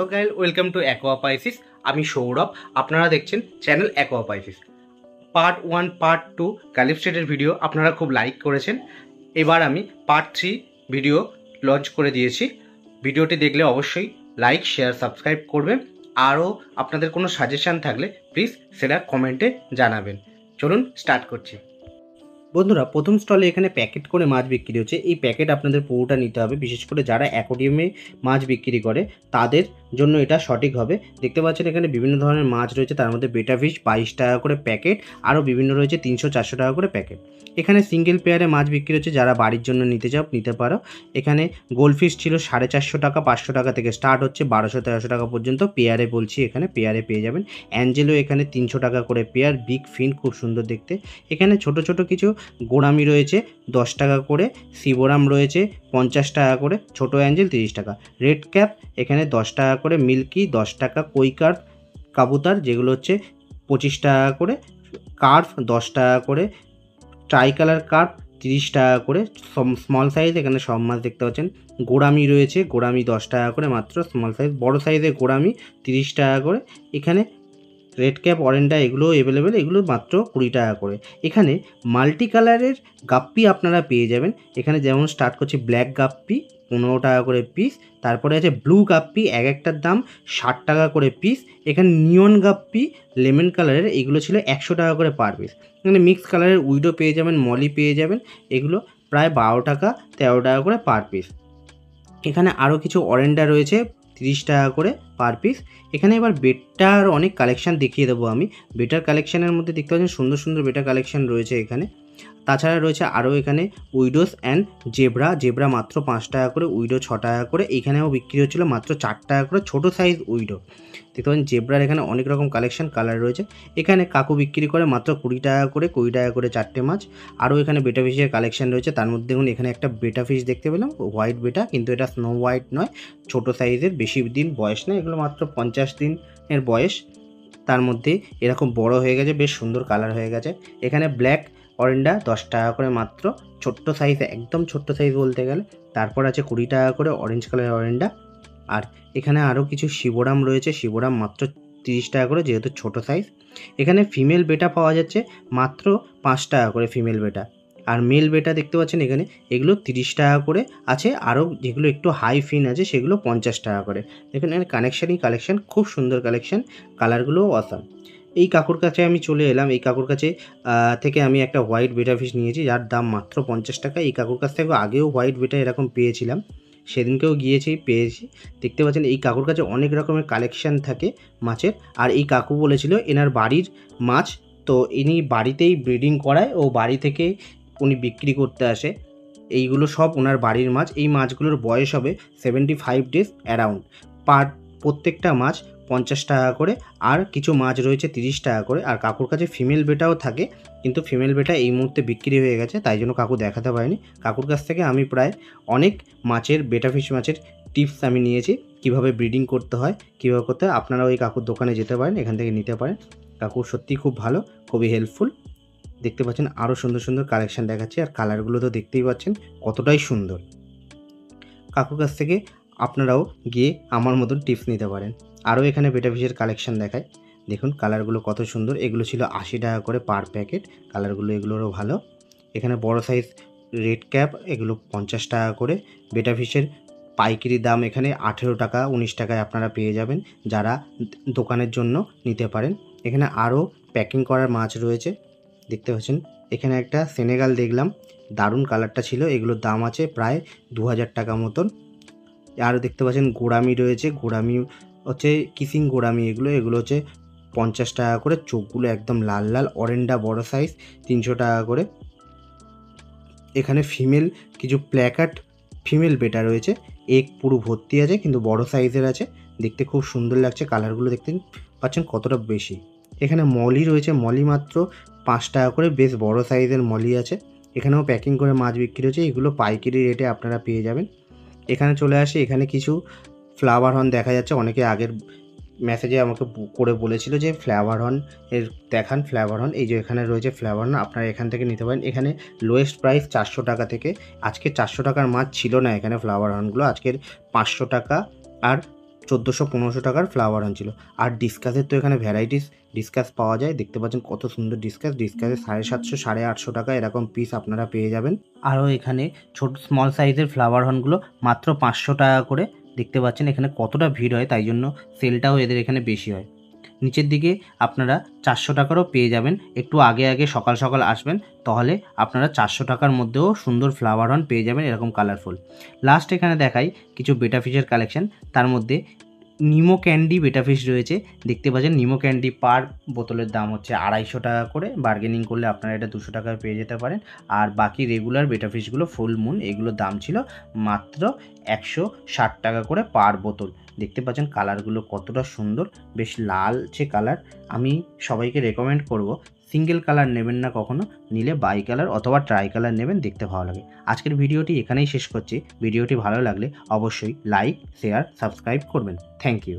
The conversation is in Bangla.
হ্যালো গাইল, ওয়েলকাম টু অ্যাকোয়াপাইসিস। আমি সৌরভ, আপনারা দেখছেন চ্যানেল অ্যাকোয়াপাইসিস। পার্ট 1 পার্ট 2 গালিফ স্ট্রিটের ভিডিও আপনারা খুব লাইক করেছেন। এবার আমি পার্ট 3 ভিডিও লঞ্চ করে দিয়েছি। ভিডিওটি দেখলে অবশ্যই লাইক, শেয়ার, সাবস্ক্রাইব করবেন। আরও আপনাদের কোনো সাজেশান থাকলে প্লিজ সেটা কমেন্টে জানাবেন। চলুন স্টার্ট করছি। বন্ধুরা, প্রথম স্টলে এখানে প্যাকেট করে মাছ বিক্রি হচ্ছে। এই প্যাকেট আপনাদের পুরোটা নিতে হবে, বিশেষ করে যারা অ্যাকোয়ারিয়ামে মাছ বিক্রি করে তাদের জন্য এটা সঠিক হবে। দেখতে পাচ্ছেন এখানে বিভিন্ন ধরনের মাছ রয়েছে, তার মধ্যে বেটা ফিশ 22 টাকা করে প্যাকেট, আরও বিভিন্ন রয়েছে 300-400 টাকা করে প্যাকেট। এখানে সিঙ্গেল পেয়ারে মাছ বিক্রি হচ্ছে, যারা বাড়ির জন্য নিতে চাও নিতে পারো। এখানে গোল্ডফিশ ছিল 450 টাকা, 500 টাকা থেকে স্টার্ট হচ্ছে 1200-1300 টাকা পর্যন্ত পেয়ারে বলছি, এখানে পেয়ারে পেয়ে যাবেন। অ্যাঞ্জেলো এখানে 300 টাকা করে পেয়ার, বিগ ফিন খুব সুন্দর দেখতে। এখানে ছোট ছোট কিছু গোড়ামি রয়েছে 10 টাকা করে, সিবোরাম রয়েছে 50 টাকা করে, ছোট অ্যাঞ্জেল 30 টাকা, রেড ক্যাপ এখানে 10 টাকা করে, মিল্কি 10 টাকা, কৈকার কাবুতার যেগুলো হচ্ছে 25 টাকা করে, কার্ভ 10 টাকা করে, ট্রাই কালার কার্ভ 30 টাকা করে, স্মল সাইজ এখানে সব মাছ দেখতে পাচ্ছেন। গোড়ামি রয়েছে, গোড়ামি 10 টাকা করে মাত্র, স্মল সাইজ। বড় সাইজের গোড়ামি 30 টাকা করে। এখানে রেড ক্যাপ, অরেন্ডা এগুলো অ্যাভেলেবেল, এগুলো মাত্র 20 টাকা করে। এখানে মাল্টি কালারের গাপ্পি আপনারা পেয়ে যাবেন। এখানে যেমন স্টার্ট করছি ব্ল্যাক গাপ্পি 15 টাকা করে পিস, তারপরে আছে ব্লু গাপ্পি, এক একটার দাম 60 টাকা করে পিস। এখানে নিয়ন গাপ্পি লেমন কালারের, এগুলো ছিল 100 টাকা করে পার পিস। এখানে মিক্স কালারের উইডো পেয়ে যাবেন, মলি পেয়ে যাবেন, এগুলো প্রায় 12 টাকা 13 টাকা করে পার পিস। এখানে আরও কিছু অরেন্ডা রয়েছে 30 টাকা করে পার পিস। এখানে এবার বেটার অনেক কালেকশান দেখিয়ে দেবো আমি। বেটার কালেকশানের মধ্যে দেখতে পাচ্ছেন সুন্দর সুন্দর বেটার কালেকশান রয়েছে এখানে। তাছাড়া রয়েছে আরও এখানে উইডোস অ্যান্ড জেব্রা মাত্র 5 টাকা করে, উইডো 6 টাকা করে। এখানেও বিক্রি হচ্ছিল মাত্র 4 টাকা করে ছোটো সাইজ উইডো। দেখতে পাচ্ছেন জেব্রার এখানে অনেক রকম কালেকশান কালার রয়েছে। এখানে কাকু বিক্রি করে মাত্র 20 টাকা করে, 20 টাকা করে 4টে মাছ। আরও এখানে বেটা ফিশের কালেকশান রয়েছে, তার মধ্যে দেখুন এখানে একটা বেটা ফিশ দেখতে পেলাম, হোয়াইট বেটা, কিন্তু এটা স্নো হোয়াইট নয়, ছোটো সাইজের, বেশি দিন বয়স নয়, এগুলো মাত্র 50 দিনের বয়স। তার মধ্যে এরকম বড় হয়ে গেছে, বেশ সুন্দর কালার হয়ে গেছে। এখানে ব্ল্যাক অরেন্ডা 10 টাকা করে মাত্র, ছোট্ট সাইজ, একদম ছোট্ট সাইজ বলতে গেলে। তারপর আছে 20 টাকা করে অরেঞ্জ কালার অরেন্ডা। আর এখানে আরও কিছু শিবোরাম রয়েছে, শিবোরাম মাত্র 30 টাকা করে, যেহেতু ছোট সাইজ। এখানে ফিমেল বেটা পাওয়া যাচ্ছে মাত্র 5 টাকা করে ফিমেল বেটা। আর মেল বেটা দেখতে পাচ্ছেন এখানে, এগুলো 30 টাকা করে আছে। আরও যেগুলো একটু হাই ফিন আছে সেগুলো 50 টাকা করে। দেখুন এখানে কালেকশান, খুব সুন্দর কালেকশান, কালারগুলোও অসাম। এই কাকুর কাছে আমি চলে এলাম। এই কাকুর কাছে থেকে আমি একটা হোয়াইট বেটা ফিশ নিয়েছি, যার দাম মাত্র 50 টাকা। এই কাকুর কাছ থেকে আগেও হোয়াইট বেটা এরকম পেয়েছিলাম, সেদিনকেও গিয়েছি, পেয়েছি। দেখতে পাচ্ছেন এই কাকুর কাছে অনেক রকমের কালেকশান থাকে মাছের। আর এই কাকু বলেছিল এনার বাড়ির মাছ, তো ইনি বাড়িতেই ব্রিডিং করায় ও বাড়ি থেকে উনি বিক্রি করতে আসে। এইগুলো সব ওনার বাড়ির মাছ। এই মাছগুলোর বয়স হবে 75 ডেজ অ্যারাউন্ড। প্রত্যেকটা মাছ 50 টাকা করে, আর কিছু মাছ রয়েছে 30 টাকা করে। আর কাকুর কাছে ফিমেল বেটাও থাকে, কিন্তু ফিমেল বেটা এই মুহূর্তে বিক্রি হয়ে গেছে, তাই জন্য কাকু দেখাতে পারেনি। কাকুর কাছ থেকে আমি প্রায় অনেক মাছের, বেটা ফিশ মাছের টিপস আমি নিয়েছি, কিভাবে ব্রিডিং করতে হয়, কীভাবে করতে হয়। আপনারাও এই কাকুর দোকানে যেতে পারেন, এখান থেকে নিতে পারেন। কাকু সত্যিই খুব ভালো, খুবই হেল্পফুল। দেখতে পাচ্ছেন আরও সুন্দর সুন্দর কালেকশান দেখাচ্ছি, আর কালারগুলো তো দেখতেই পাচ্ছেন কতটাই সুন্দর। কাকুর কাছ থেকে আপনারাও গিয়ে আমার মতন টিপস নিতে পারেন। আরও এখানে বেটা ফিশের কালেকশান দেখায়, দেখুন কালারগুলো কত সুন্দর। এগুলো ছিল 80 টাকা করে পার প্যাকেট, কালারগুলো এগুলোরও ভালো। এখানে বড় সাইজ রেড ক্যাপ, এগুলো 50 টাকা করে। বেটা ফিশের পাইকারি দাম এখানে 18 টাকা 19 টাকায় আপনারা পেয়ে যাবেন, যারা দোকানের জন্য নিতে পারেন। এখানে আরও প্যাকিং করার মাছ রয়েছে, দেখতে পাচ্ছেন। এখানে একটা সেনেগাল দেখলাম, দারুণ কালারটা ছিল, এগুলোর দাম আছে প্রায় 2000 টাকা মতন। আরও দেখতে পাচ্ছেন গোড়ামি রয়েছে, গোড়ামি হচ্ছে কিসিং গোড়ামি, এগুলো হচ্ছে 50 টাকা করে, চোখগুলো একদম লাল লাল। অরেন্ডা বড় সাইজ 300 টাকা করে। এখানে ফিমেল কিছু প্ল্যাকার্ড ফিমেল বেটা রয়েছে, এক পুরো ভর্তি আছে, কিন্তু বড় সাইজের আছে, দেখতে খুব সুন্দর লাগছে। কালারগুলো দেখতে পাচ্ছেন কতটা বেশি। এখানে মলি রয়েছে, মলি মাত্র 5 টাকা করে, বেশ বড় সাইজের মলি আছে। এখানেও প্যাকিং করে মাছ বিক্রি হচ্ছে, এগুলো পাইকারি রেটে আপনারা পেয়ে যাবেন। এখানে চলে আসি, এখানে কিছু ফ্লাওয়ার হর্ন দেখা যাচ্ছে। অনেকে আগের মেসেজে আমাকে করে বলেছিল যে ফ্লাওয়ার হর্ন এর দেখান, ফ্লাওয়ার হর্ন, এই যে এখানে রয়েছে ফ্লাওয়ার হর্ন, আপনারা এখান থেকে নিতে পারেন। এখানে লোয়েস্ট প্রাইস 400 টাকা থেকে। আজকে 400 টাকার মাছ ছিল না এখানে ফ্লাওয়ার হর্নগুলো, আজকের 500 টাকা আর 1400-1500 টাকার ফ্লাওয়ার অন ছিল। আর ডিসকাসের তো এখানে ভ্যারাইটিস ডিসকাস পাওয়া যায়, দেখতে পাচ্ছেন কত সুন্দর ডিসকাসে 750 850 টাকা এরকম পিস আপনারা পেয়ে যাবেন। আরও এখানে ছোট স্মল সাইজের ফ্লাওয়ার হর্নগুলো মাত্র 500 টাকা করে। দেখতে পাচ্ছেন এখানে কতটা ভিড় হয়, তাই জন্য সেলটাও এদের এখানে বেশি হয়। নিচের দিকে আপনারা 400 টাকারও পেয়ে যাবেন। একটু আগে আগে সকাল সকাল আসবেন, তাহলে আপনারা 400 টাকার মধ্যেও সুন্দর ফ্লাওয়ার হর্ন পেয়ে যাবেন এরকম কালারফুল। লাস্ট এখানে দেখাই কিছু বেটা ফিশের কালেকশন। তার মধ্যে নিমো ক্যান্ডি বেটা ফিশ রয়েছে, দেখতে পাচ্ছেন নিমো ক্যান্ডি পার বোতলের দাম হচ্ছে 250 টাকা করে। বার্গেনিং করলে আপনারা এটা 200 টাকায় পেয়ে যেতে পারেন। আর বাকি রেগুলার বেটা ফিশগুলো ফুল মুন, এগুলোর দাম ছিল মাত্র 160 টাকা করে পার বোতল। দেখতে পাচ্ছেন কালারগুলো কতটা সুন্দর, বেশ লালচে কালার। আমি সবাইকে রেকমেন্ড করব সিঙ্গেল কালার নেবেন না কখনো, নিলে বাই কালার অথবা ট্রাই কালার নেবেন, দেখতে ভালো লাগে। আজকের ভিডিওটি এখানেই শেষ করছি। ভিডিওটি ভালো লাগলে অবশ্যই লাইক, শেয়ার, সাবস্ক্রাইব করবেন। Thank you.